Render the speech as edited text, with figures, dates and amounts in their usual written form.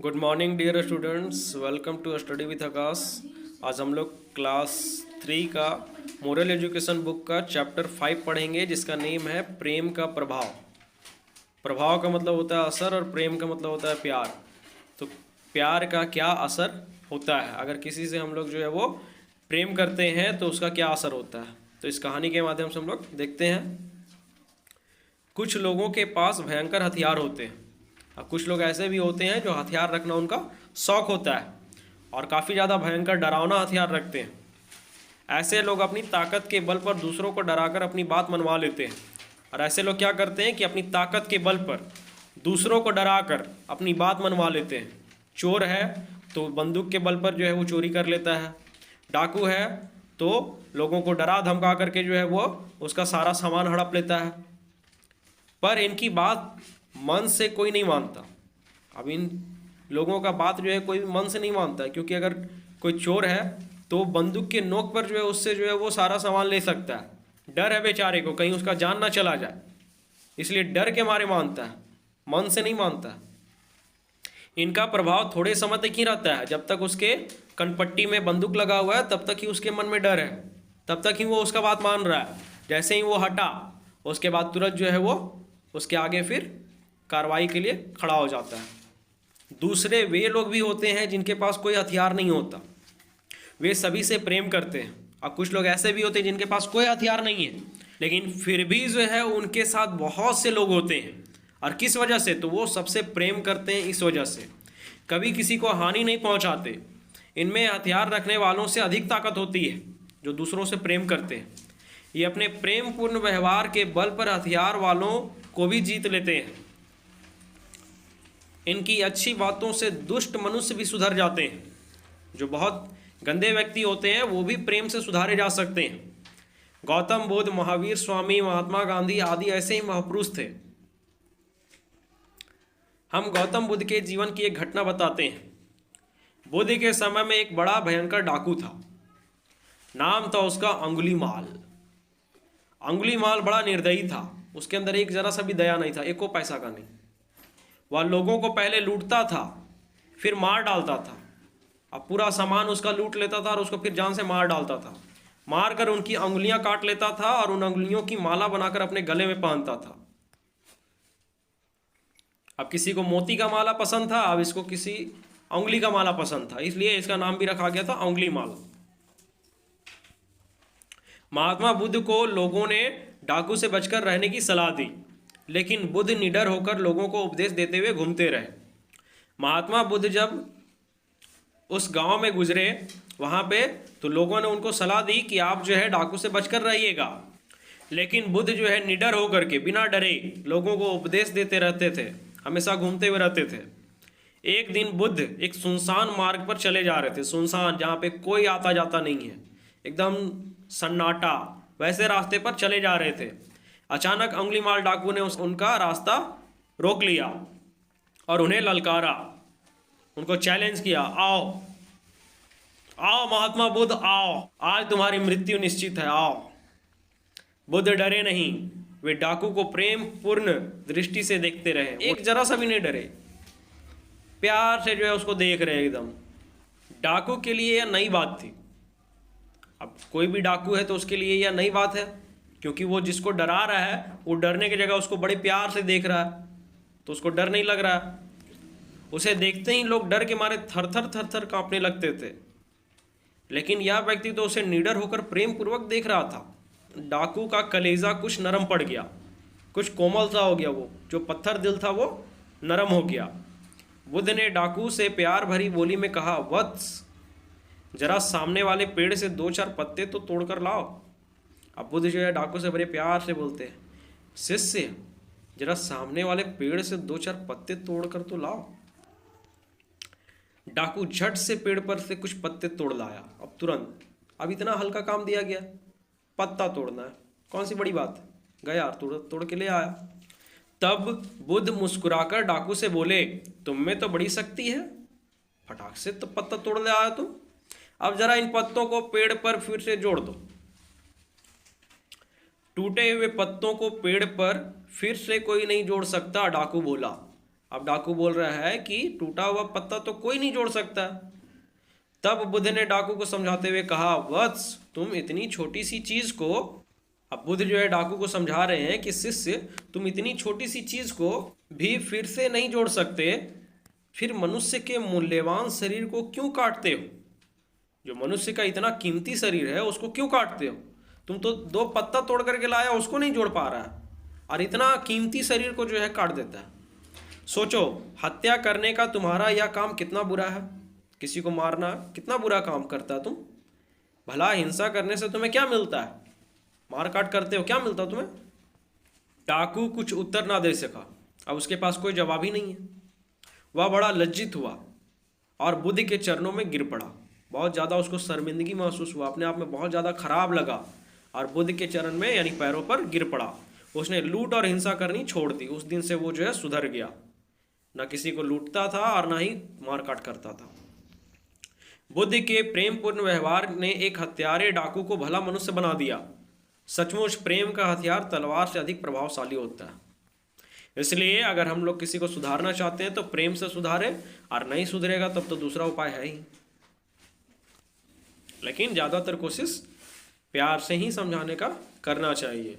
Good morning dear students, welcome to study with Akash. आज हम लोग क्लास 3 का मोरल एजुकेशन बुक का चैप्टर 5 पढ़ेंगे, जिसका नेम है प्रेम का प्रभाव। प्रभाव का मतलब होता है असर और प्रेम का मतलब होता है प्यार। तो प्यार का क्या असर होता है, अगर किसी से हम लोग जो है वो प्रेम करते हैं तो उसका क्या असर होता है, तो इस कहानी के माध्यम से हम लोग देखते हैं। कुछ लोगों के पास भयंकर हथियार होते हैं, अब कुछ लोग ऐसे भी होते हैं जो हथियार रखना उनका शौक होता है और काफ़ी ज़्यादा भयंकर डरावना हथियार रखते हैं। ऐसे लोग अपनी ताकत के बल पर दूसरों को डराकर अपनी बात मनवा लेते हैं। और ऐसे लोग क्या करते हैं कि अपनी ताकत के बल पर दूसरों को डराकर अपनी बात मनवा लेते हैं। चोर है तो बंदूक के बल पर जो है वो चोरी कर लेता है। डाकू है तो लोगों को डरा धमका करके जो है वो उसका सारा सामान हड़प लेता है। पर इनकी बात मन से कोई नहीं मानता। अब इन लोगों का बात जो है कोई मन से नहीं मानता है, क्योंकि अगर कोई चोर है तो बंदूक के नोक पर जो है उससे जो है वो सारा सामान ले सकता है। डर है बेचारे को कहीं उसका जान ना चला जाए, इसलिए डर के मारे मानता है, मन से नहीं मानता है। इनका प्रभाव थोड़े समय तक ही रहता है, जब तक उसके कनपट्टी में बंदूक लगा हुआ है तब तक ही उसके मन में डर है, तब तक ही वो उसका बात मान रहा है। जैसे ही वो हटा उसके बाद तुरंत जो है वो उसके आगे फिर कार्रवाई के लिए खड़ा हो जाता है। दूसरे वे लोग भी होते हैं जिनके पास कोई हथियार नहीं होता, वे सभी से प्रेम करते हैं। और कुछ लोग ऐसे भी होते हैं जिनके पास कोई हथियार नहीं है, लेकिन फिर भी जो है उनके साथ बहुत से लोग होते हैं। और किस वजह से, तो वो सबसे प्रेम करते हैं इस वजह से, कभी किसी को हानि नहीं पहुंचाते। इनमें हथियार रखने वालों से अधिक ताकत होती है जो दूसरों से प्रेम करते हैं। ये अपने प्रेम पूर्ण व्यवहार के बल पर हथियार वालों को भी जीत लेते हैं। इनकी अच्छी बातों से दुष्ट मनुष्य भी सुधर जाते हैं। जो बहुत गंदे व्यक्ति होते हैं वो भी प्रेम से सुधारे जा सकते हैं। गौतम बुद्ध, महावीर स्वामी, महात्मा गांधी आदि ऐसे ही महापुरुष थे। हम गौतम बुद्ध के जीवन की एक घटना बताते हैं। बुद्ध के समय में एक बड़ा भयंकर डाकू था, नाम था उसका अंगुलीमाल। अंगुलीमाल बड़ा निर्दयी था, उसके अंदर एक जरा सा भी दया नहीं था, एको पैसा का नहीं। वह लोगों को पहले लूटता था, फिर मार डालता था। अब पूरा सामान उसका लूट लेता था और उसको फिर जान से मार डालता था। मार कर उनकी अंगुलियां काट लेता था और उन अंगुलियों की माला बनाकर अपने गले में पहनता था। अब किसी को मोती का माला पसंद था, अब इसको किसी अंगुली का माला पसंद था, इसलिए इसका नाम भी रखा गया था अंगुली माला। महात्मा बुद्ध को लोगों ने डाकू से बचकर रहने की सलाह दी, लेकिन बुद्ध निडर होकर लोगों को उपदेश देते हुए घूमते रहे। महात्मा बुद्ध जब उस गांव में गुजरे वहां पे, तो लोगों ने उनको सलाह दी कि आप जो है डाकू से बचकर रहिएगा। लेकिन बुद्ध जो है निडर होकर के बिना डरे लोगों को उपदेश देते रहते थे, हमेशा घूमते हुए रहते थे। एक दिन बुद्ध एक सुनसान मार्ग पर चले जा रहे थे, सुनसान जहाँ पे कोई आता जाता नहीं है, एकदम सन्नाटा, वैसे रास्ते पर चले जा रहे थे। अचानक अंगुलीमाल डाकू ने उनका रास्ता रोक लिया और उन्हें ललकारा, उनको चैलेंज किया, आओ आओ महात्मा बुद्ध आओ, आज तुम्हारी मृत्यु निश्चित है, आओ। बुद्ध डरे नहीं, वे डाकू को प्रेम पूर्ण दृष्टि से देखते रहे, एक जरा सा भी नहीं डरे, प्यार से जो है उसको देख रहे एकदम। डाकू के लिए यह नई बात थी। अब कोई भी डाकू है तो उसके लिए यह नई बात है, क्योंकि वो जिसको डरा रहा है वो डरने की जगह उसको बड़े प्यार से देख रहा है, तो उसको डर नहीं लग रहा है। उसे देखते ही लोग डर के मारे थर थर कांपने लगते थे, लेकिन यह व्यक्ति तो उसे निडर होकर प्रेम पूर्वक देख रहा था। डाकू का कलेजा कुछ नरम पड़ गया, कुछ कोमल सा हो गया, वो जो पत्थर दिल था वो नरम हो गया। बुद्ध ने डाकू से प्यार भरी बोली में कहा, वत्स, जरा सामने वाले पेड़ से 2-4 पत्ते तो तोड़कर लाओ। अब बुद्ध जो है डाकू से बड़े प्यार से बोलते हैं, शिष्य, जरा सामने वाले पेड़ से 2-4 पत्ते तोड़कर तो लाओ। डाकू झट से पेड़ पर से कुछ पत्ते तोड़ लाया। अब तुरंत, अब इतना हल्का काम दिया गया, पत्ता तोड़ना है, कौन सी बड़ी बात है, गया तोड़ के ले आया। तब बुद्ध मुस्कुराकर डाकू से बोले, तुम में तो बड़ी शक्ति है, फटाक से तो पत्ता तोड़ ले आया तुम, अब जरा इन पत्तों को पेड़ पर फिर से जोड़ दो। टूटे हुए पत्तों को पेड़ पर फिर से कोई नहीं जोड़ सकता, डाकू बोला। अब डाकू बोल रहा है कि टूटा हुआ पत्ता तो कोई नहीं जोड़ सकता। तब बुद्ध ने डाकू को समझाते हुए कहा, वत्स, तुम इतनी छोटी सी चीज को, अब बुद्ध जो है डाकू को समझा रहे हैं कि शिष्य, तुम इतनी छोटी सी चीज को भी फिर से नहीं जोड़ सकते, फिर मनुष्य के मूल्यवान शरीर को क्यों काटते हो? जो मनुष्य का इतना कीमती शरीर है उसको क्यों काटते हो? तुम तो 2 पत्ता तोड़ करके लाया, उसको नहीं जोड़ पा रहा है, और इतना कीमती शरीर को जो है काट देता है। सोचो, हत्या करने का तुम्हारा यह काम कितना बुरा है। किसी को मारना कितना बुरा काम करता है तुम। भला हिंसा करने से तुम्हें क्या मिलता है? मार काट करते हो, क्या मिलता तुम्हें? डाकू कुछ उत्तर ना दे सका। अब उसके पास कोई जवाब ही नहीं है। वह बड़ा लज्जित हुआ और बुद्ध के चरणों में गिर पड़ा। बहुत ज़्यादा उसको शर्मिंदगी महसूस हुआ, अपने आप में बहुत ज़्यादा खराब लगा, और बुद्ध के चरण में यानी पैरों पर गिर पड़ा। उसने लूट और हिंसा करनी छोड़ दी। उस दिन से वो जो है सुधर गया, ना किसी को लूटता था और ना ही मार काट करता था। बुद्ध के प्रेमपूर्ण व्यवहार ने एक हत्यारे डाकू को भला मनुष्य बना दिया। सचमुच प्रेम का हथियार तलवार से अधिक प्रभावशाली होता है। इसलिए अगर हम लोग किसी को सुधारना चाहते हैं तो प्रेम से सुधारें, और नहीं सुधरेगा तब तो दूसरा उपाय है ही। लेकिन ज़्यादातर कोशिश प्यार से ही समझाने का करना चाहिए।